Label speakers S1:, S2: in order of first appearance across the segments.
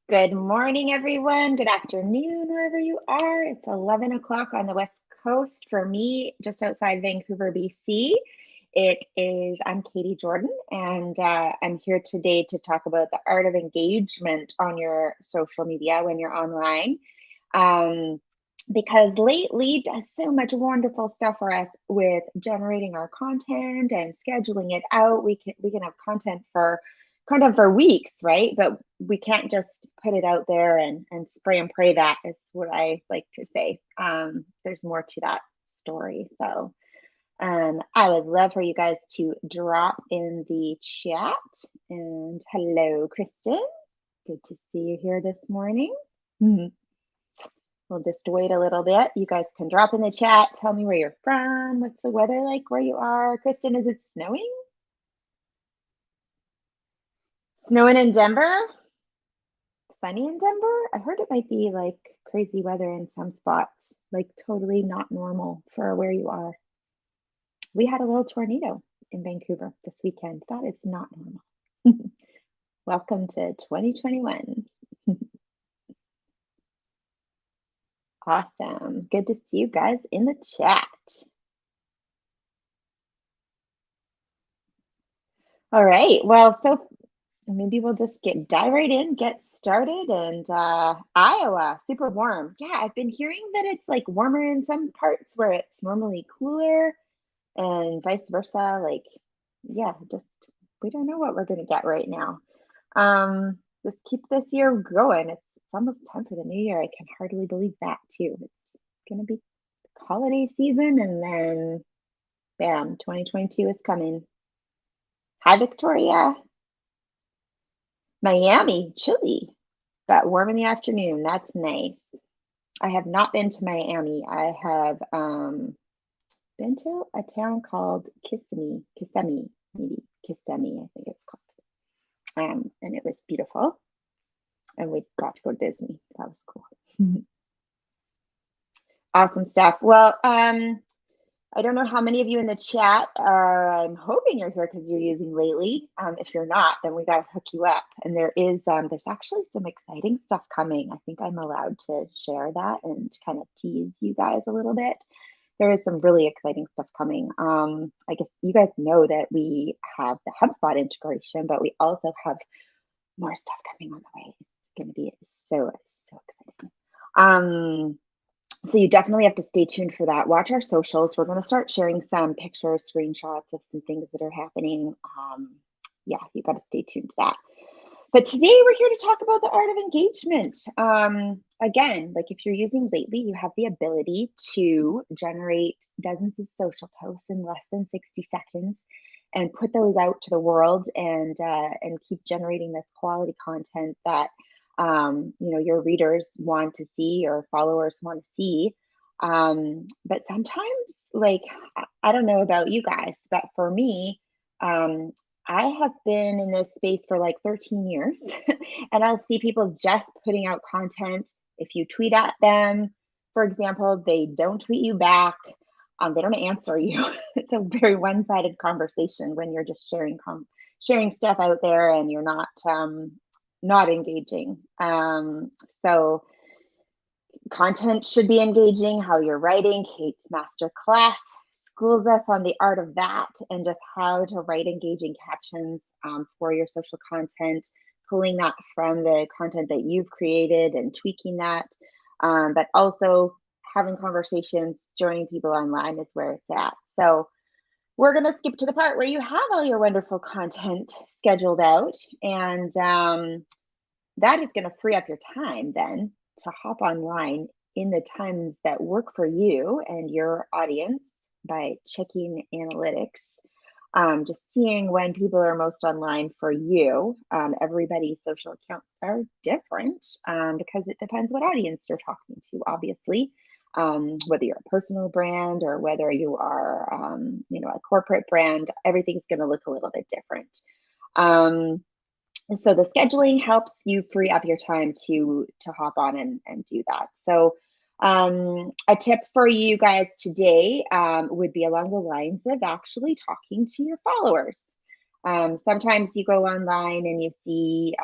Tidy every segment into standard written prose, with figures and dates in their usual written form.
S1: Good morning, everyone. Good afternoon, wherever you are. It's 11 o'clock on the West Coast for me, just outside Vancouver, BC. I'm Katie Jordan, and I'm here today to talk about the art of engagement on your social media when you're online. Um, because lately does so much wonderful stuff for us with generating our content and scheduling it out. We can have content for weeks, right? But we can't just put it out there and spray and pray. That is what I like to say. There's more to that story. So I would love for you guys to drop in the chat. And hello, Kristen. Good to see you here this morning. We'll just wait a little bit. You guys can drop in the chat. Tell me where you're from. What's the weather like where you are? Kristen, is it snowing? Snowing in Denver? Sunny in Denver? I heard it might be like crazy weather in some spots, like totally not normal for where you are. We had a little tornado in Vancouver this weekend. That is not normal. Welcome to 2021. Awesome. Good to see you guys in the chat. All right. Well, so maybe we'll just dive right in, get started. And Iowa, super warm. Yeah, I've been hearing that it's like warmer in some parts where it's normally cooler and vice versa. Like, yeah, just we don't know what we're going to get right now. Just keep this year going. It's almost time for the new year. I can hardly believe that too. It's going to be holiday season and then bam, 2022 is coming. Hi, Victoria. Miami, chilly, but warm in the afternoon. That's nice. I have not been to Miami. I have been to a town called Kissimmee, maybe Kissimmee, I think it's called. And it was beautiful. And we got to go to Disney. That was cool. Awesome stuff. Well, I don't know how many of you in the chat are, I'm hoping you're here because you're using Lately. If you're not, then we got to hook you up. And there's actually some exciting stuff coming. I think I'm allowed to share that and kind of tease you guys a little bit. There is some really exciting stuff coming. I guess you guys know that we have the HubSpot integration, but we also have more stuff coming on the way. It's going to be so exciting. So you definitely have to stay tuned for that. Watch our socials. We're going to start sharing some pictures, screenshots of some things that are happening. Yeah, you got to stay tuned to that. But today we're here to talk about the art of engagement. Again, like if you're using Lately, you have the ability to generate dozens of social posts in less than 60 seconds and put those out to the world and keep generating this quality content that your readers want to see or followers want to see. But sometimes, like, I don't know about you guys, but for me, I have been in this space for like 13 years and I'll see people just putting out content. If you tweet at them, for example, they don't tweet you back. They don't answer you. It's a very one-sided conversation when you're just sharing stuff out there and you're not engaging. So content should be engaging. How you're writing. Kate's masterclass schools us on the art of that and just how to write engaging captions for your social content, pulling that from the content that you've created and tweaking that, but also having conversations, joining people online is where it's at. So we're going to skip to the part where you have all your wonderful content scheduled out, and that is going to free up your time then to hop online in the times that work for you and your audience by checking analytics, just seeing when people are most online for you. Everybody's social accounts are different because it depends what audience you're talking to, obviously. Whether you're a personal brand or whether you are, a corporate brand, everything's going to look a little bit different. So the scheduling helps you free up your time to hop on and do that. So a tip for you guys today would be along the lines of actually talking to your followers. Sometimes you go online and you see,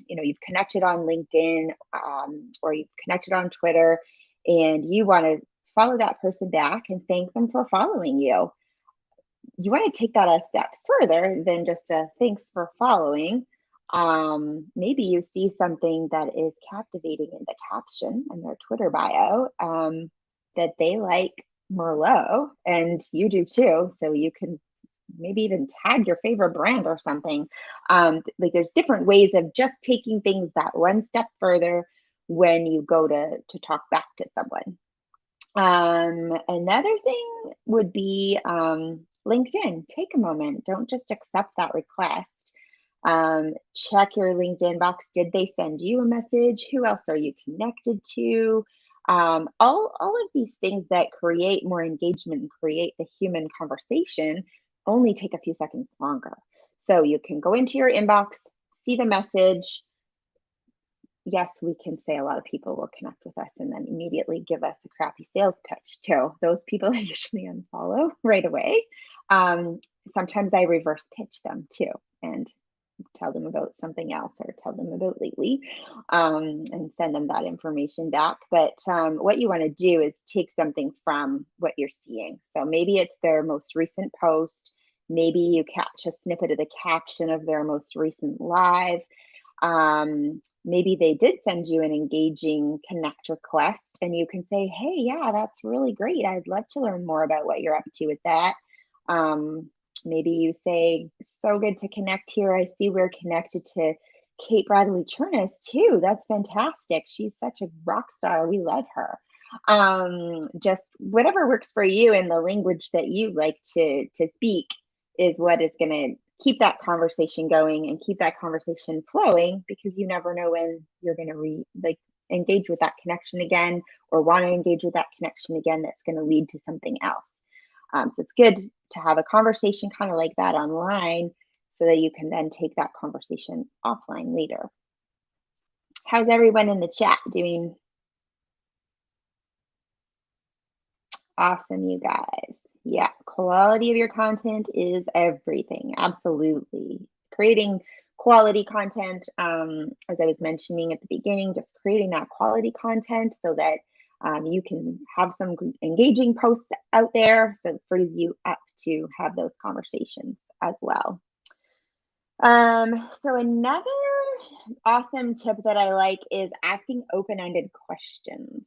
S1: you've connected on LinkedIn, or you've connected on Twitter, and you want to follow that person back and thank them for following you. You want to take that a step further than just a thanks for following. Maybe you see something that is captivating in the caption in their Twitter bio, that they like Merlot and you do too. So you can maybe even tag your favorite brand or something. Like there's different ways of just taking things that one step further when you go to talk back to someone. Another thing would be LinkedIn. Take a moment. Don't just accept that request. Check your LinkedIn box. Did they send you a message? Who else are you connected to? All of these things that create more engagement and create the human conversation only take a few seconds longer. So you can go into your inbox, see the message. Yes, we can say a lot of people will connect with us and then immediately give us a crappy sales pitch too. Those people I usually unfollow right away. Sometimes I reverse pitch them too and tell them about something else or tell them about lately, and send them that information back. But what you want to do is take something from what you're seeing. So maybe it's their most recent post. Maybe you catch a snippet of the caption of their most recent live. Maybe they did send you an engaging connect request and you can say, hey, yeah, that's really great. I'd love to learn more about what you're up to with that. Maybe you say, so good to connect here. I see we're connected to Kate Bradley Chernus too. That's fantastic. She's such a rock star. We love her. Just whatever works for you in the language that you like to speak is what is going to keep that conversation going and keep that conversation flowing, because you never know when you're going to engage with that connection again or want to engage with that connection again that's going to lead to something else. So it's good to have a conversation kind of like that online so that you can then take that conversation offline later. How's everyone in the chat doing? Awesome, you guys. Yeah, quality of your content is everything. Absolutely. Creating quality content, as I was mentioning at the beginning, just creating that quality content so that you can have some engaging posts out there, so it frees you up to have those conversations as well. So another awesome tip that I like is asking open-ended questions.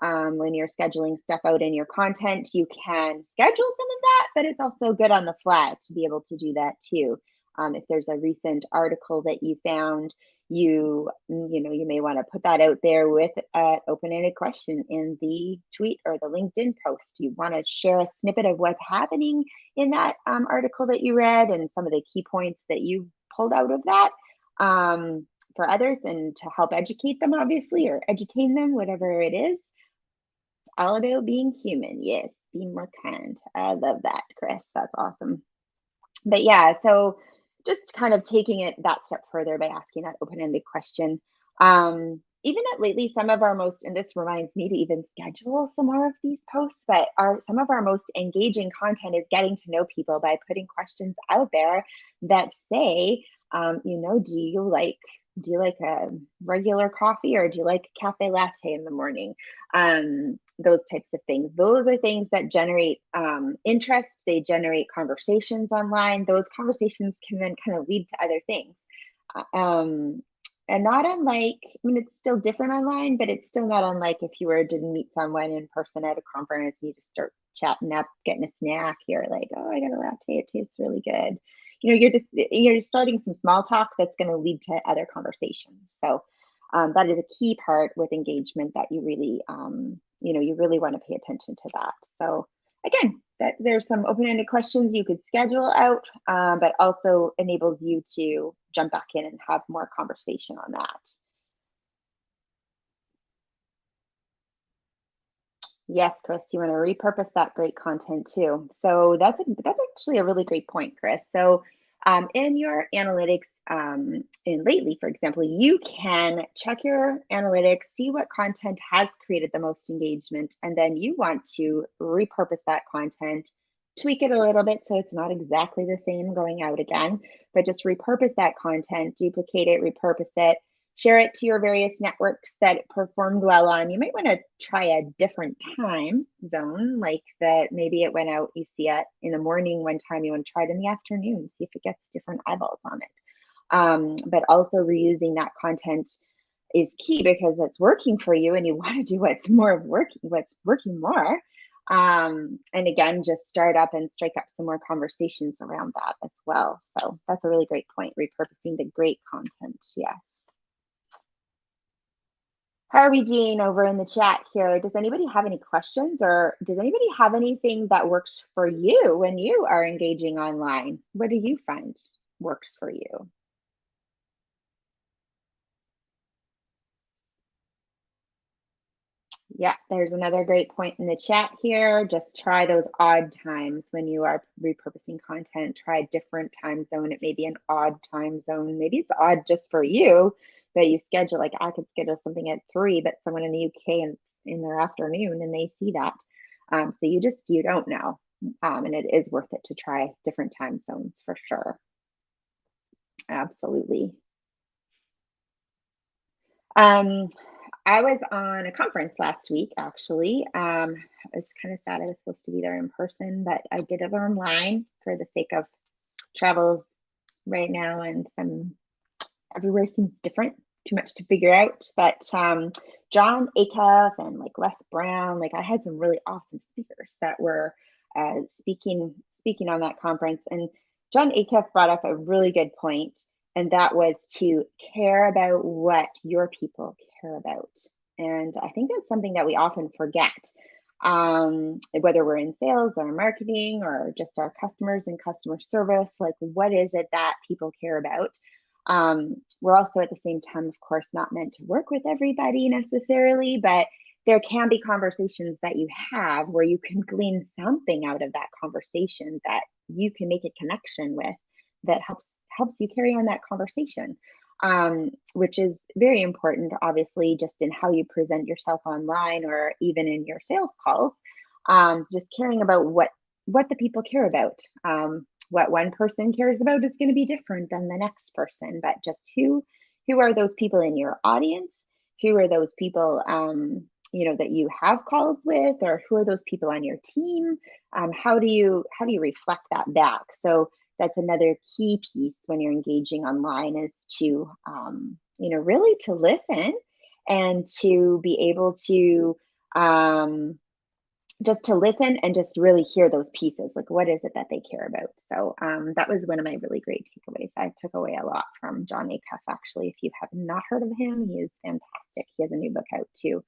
S1: When you're scheduling stuff out in your content, you can schedule some of that, but it's also good on the fly to be able to do that too. If there's a recent article that you found, you may want to put that out there with an open-ended question in the tweet or the LinkedIn post. You want to share a snippet of what's happening in that article that you read and some of the key points that you pulled out of that for others, and to help educate them, obviously, or edutain them, whatever it is. All about being human. Yes, being more kind. I love that, Chris. That's awesome. But yeah, so just kind of taking it that step further by asking that open-ended question. Even lately, some of our most, and this reminds me to even schedule some more of these posts, but some of our most engaging content is getting to know people by putting questions out there that say, do you like a regular coffee or do you like a cafe latte in the morning? Those types of things. Those are things that generate interest. They generate conversations online. Those conversations can then kind of lead to other things. And not unlike, it's still different online, but it's still not unlike if you were to meet someone in person at a conference, you just start chatting up, getting a snack. You're like, oh, I got a latte. It tastes really good. You're just starting some small talk that's going to lead to other conversations. So that is a key part with engagement that you really, you really want to pay attention to that. So again, there's some open-ended questions you could schedule out, but also enables you to jump back in and have more conversation on that. Yes, Chris, you want to repurpose that great content too. So that's actually a really great point, Chris. So in your analytics, in lately, for example, you can check your analytics, see what content has created the most engagement, and then you want to repurpose that content tweak it a little bit so it's not exactly the same going out again, but just repurpose that content, duplicate it, repurpose it, share it to your various networks that it performed well on. You might want to try a different time zone, like that maybe it went out, you see it in the morning one time, you want to try it in the afternoon, see if it gets different eyeballs on it. But also reusing that content is key because it's working for you and you want to do what's working more. And again, just start up and strike up some more conversations around that as well. So that's a really great point, repurposing the great content. Yes. How are we doing over in the chat here? Does anybody have any questions, or does anybody have anything that works for you when you are engaging online? What do you find works for you? Yeah, there's another great point in the chat here. Just try those odd times when you are repurposing content. Try a different time zone. It may be an odd time zone. Maybe it's odd just for you, but you schedule, like I could schedule something at 3, but someone in the UK and in their afternoon and they see that. So you don't know. And it is worth it to try different time zones for sure. Absolutely. I was on a conference last week, actually. It's kind of sad I was supposed to be there in person, but I did it online for the sake of travels right now, and everywhere seems different, too much to figure out. But John Acuff and like Les Brown, like I had some really awesome speakers that were speaking on that conference. And John Acuff brought up a really good point, and that was to care about what your people care about. And I think that's something that we often forget, whether we're in sales or marketing or just our customers and customer service. Like, what is it that people care about? We're also at the same time, of course, not meant to work with everybody necessarily, but there can be conversations that you have where you can glean something out of that conversation that you can make a connection with that helps you carry on that conversation, which is very important, obviously, just in how you present yourself online or even in your sales calls. Just caring about what the people care about. What one person cares about is going to be different than the next person, but just who are those people in your audience? Who are those people that you have calls with, or who are those people on your team? How do you reflect that back? So that's another key piece when you're engaging online, is to really to listen and to be able to just to listen and just really hear those pieces, like what is it that they care about. So that was one of my really great takeaways. I took away a lot from John Acuff, actually. If you have not heard of him, he is fantastic. He has a new book out too.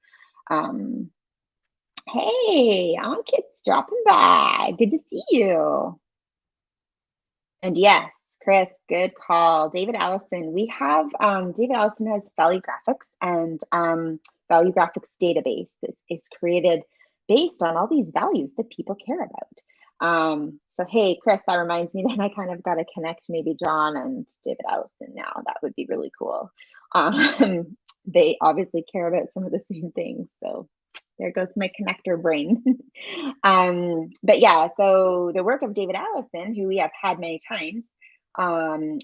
S1: Hey, Ankit's dropping by. Good to see you. And yes, Chris, good call. David Allison. We have David Allison has Value Graphics, and Value Graphics database is created based on all these values that people care about. So hey, Chris, that reminds me that I kind of got to connect maybe John and David Allison now. That would be really cool. They obviously care about some of the same things. So there goes my connector brain. But yeah, so the work of David Allison, who we have had many times,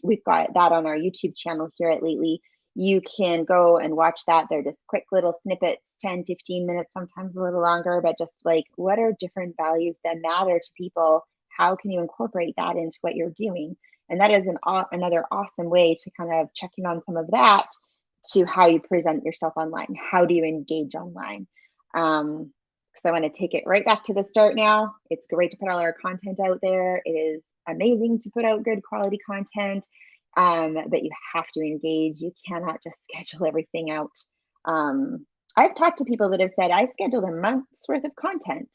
S1: we've got that on our YouTube channel here at Lately. You can go and watch that. They're just quick little snippets, 10, 15 minutes, sometimes a little longer, but just like, what are different values that matter to people? How can you incorporate that into what you're doing? And that is another awesome way to kind of check in on some of that to how you present yourself online. How do you engage online? Because I want to take it right back to the start now. It's great to put all our content out there. It is amazing to put out good quality content, but you have to engage. You cannot just schedule everything out. I've talked to people that have said, I scheduled a month's worth of content.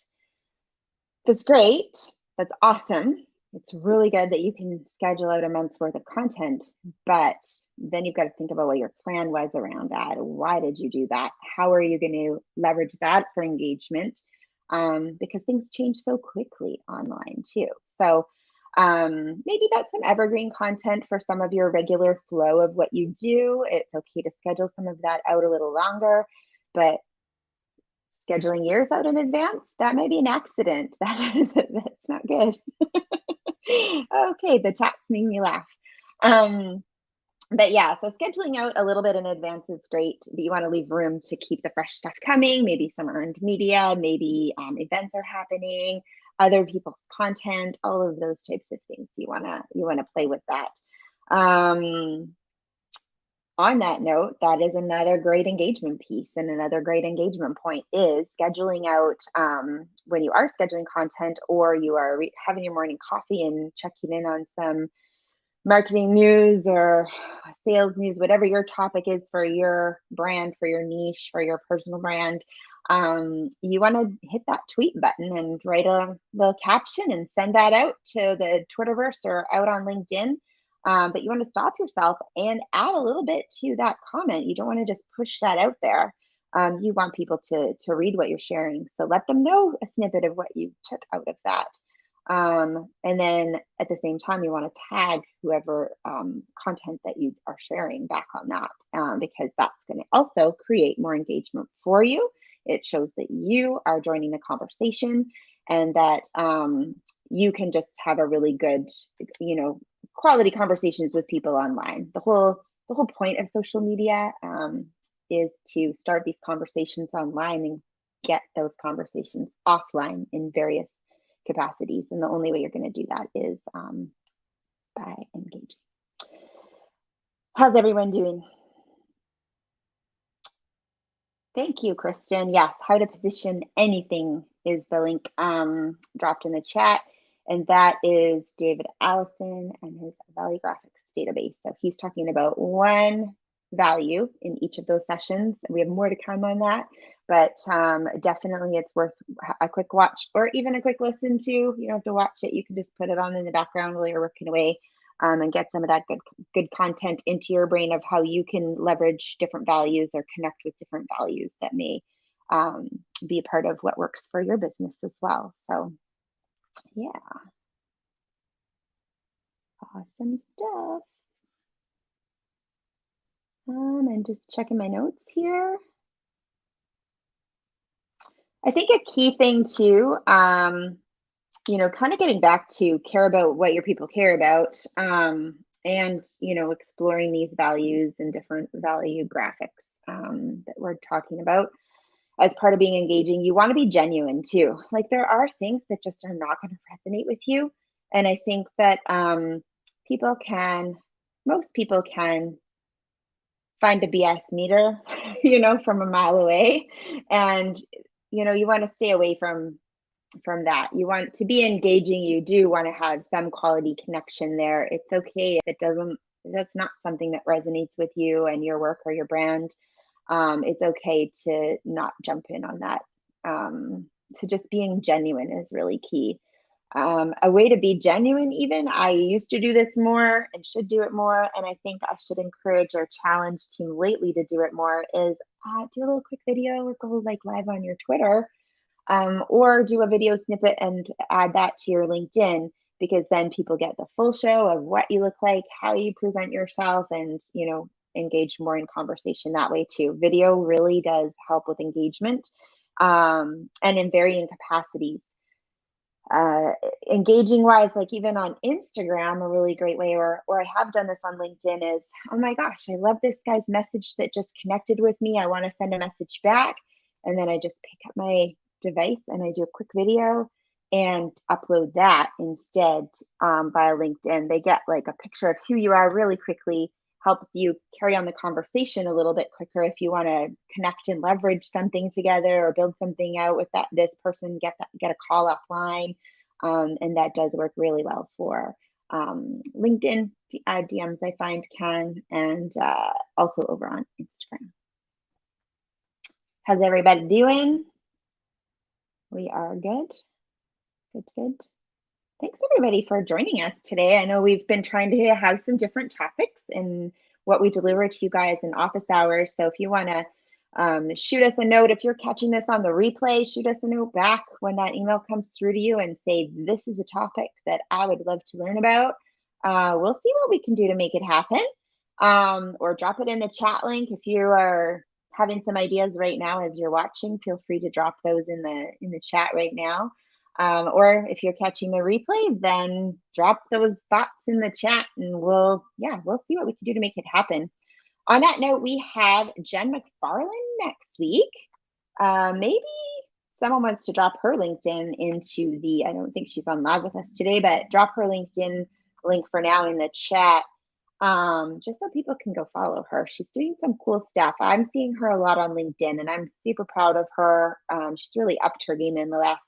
S1: That's great. That's awesome. It's really good that you can schedule out a month's worth of content, but then you've got to think about what your plan was around that. Why did you do that? How are you going to leverage that for engagement? Because things change so quickly online too. So maybe that's some evergreen content for some of your regular flow of what you do. It's okay to schedule some of that out a little longer, but scheduling years out in advance, that may be an accident. That's not good. Okay, the chat's making me laugh. But yeah, so scheduling out a little bit in advance is great, but you want to leave room to keep the fresh stuff coming. Maybe some earned media, maybe events are happening, other people's content, all of those types of things. You wanna play with that. On that note, that is another great engagement piece, and another great engagement point is scheduling out when you are scheduling content, or you are having your morning coffee and checking in on some marketing news or sales news, whatever your topic is for your brand, for your niche, for your personal brand. You want to hit that tweet button and write a little caption and send that out to the Twitterverse or out on LinkedIn. But you want to stop yourself and add a little bit to that comment. You don't want to just push that out there. You want people to read what you're sharing. So let them know a snippet of what you took out of that. And then at the same time, you want to tag whoever content that you are sharing back on that, because that's going to also create more engagement for you. It shows that you are joining the conversation, and that you can just have a really good, quality conversations with people online. The whole point of social media is to start these conversations online and get those conversations offline in various capacities. And the only way you're going to do that is by engaging. How's everyone doing? Thank you, Kristen. Yes, how to position anything is the link dropped in the chat. And that is David Allison and his value graphics database. So he's talking about one value in each of those sessions. We have more to come on that, but definitely it's worth a quick watch or even a quick listen to. You don't have to watch it. You can just put it on in the background while you're working away, and get some of that good content into your brain of how you can leverage different values or connect with different values that may be a part of what works for your business as well. So yeah, awesome stuff. I'm just checking my notes here. I think a key thing too, kind of getting back to care about what your people care about, and, exploring these values and different value graphics that we're talking about as part of being engaging. You want to be genuine too. Like, there are things that just are not going to resonate with you. And I think that most people can find the BS meter, from a mile away. And, you want to stay away from that. You want to be engaging. You do want to have some quality connection there. It's okay if that's not something that resonates with you and your work or your brand. It's okay to not jump in on that. So just being genuine is really key. A way to be genuine, even, I used to do this more and should do it more, and I think I should encourage our challenge team lately to do it more, is do a little quick video or go live on your Twitter, or do a video snippet and add that to your LinkedIn, because then people get the full show of what you look like, how you present yourself, and engage more in conversation that way too. Video really does help with engagement, and in varying capacities. Engaging wise, like even on Instagram, a really great way, or I have done this on LinkedIn, is, oh my gosh, I love this guy's message that just connected with me. I want to send a message back. And then I just pick up my device and I do a quick video and upload that instead via LinkedIn. They get a picture of who you are really quickly, helps you carry on the conversation a little bit quicker if you want to connect and leverage something together or build something out with this person, get a call offline. And that does work really well for LinkedIn DMs, I find, and also over on Instagram. How's everybody doing? We are good. Good. Thanks everybody for joining us today. I know we've been trying to have some different topics in what we deliver to you guys in office hours. So if you want to shoot us a note, if you're catching this on the replay, shoot us a note back when that email comes through to you and say, this is a topic that I would love to learn about. We'll see what we can do to make it happen. Or drop it in the chat link if you are having some ideas right now as you're watching, feel free to drop those in the chat right now. Or if you're catching the replay, then drop those thoughts in the chat, and we'll see what we can do to make it happen. On that note, we have Jen McFarland next week. Maybe someone wants to drop her LinkedIn into the, I don't think she's on live with us today, but drop her LinkedIn link for now in the chat, just so people can go follow her. She's doing some cool stuff. I'm seeing her a lot on LinkedIn, and I'm super proud of her. She's really upped her game in the last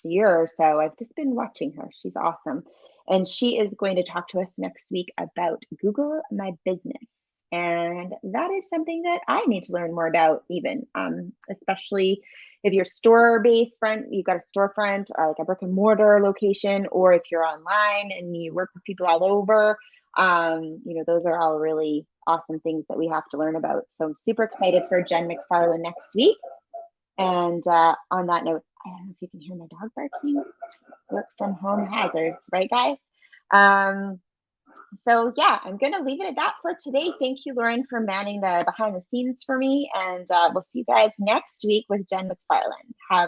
S1: year or so. I've just been watching her. She's awesome. And she is going to talk to us next week about Google My Business. And that is something that I need to learn more about, even, especially if you're store-based front, you've got a storefront, like a brick and mortar location, or if you're online and you work with people all over, those are all really awesome things that we have to learn about. So I'm super excited for Jen McFarland next week. And on that note, I don't know if you can hear my dog barking. Work from home hazards, right, guys? So yeah, I'm going to leave it at that for today. Thank you, Lauren, for manning the behind the scenes for me. And we'll see you guys next week with Jen McFarland. Have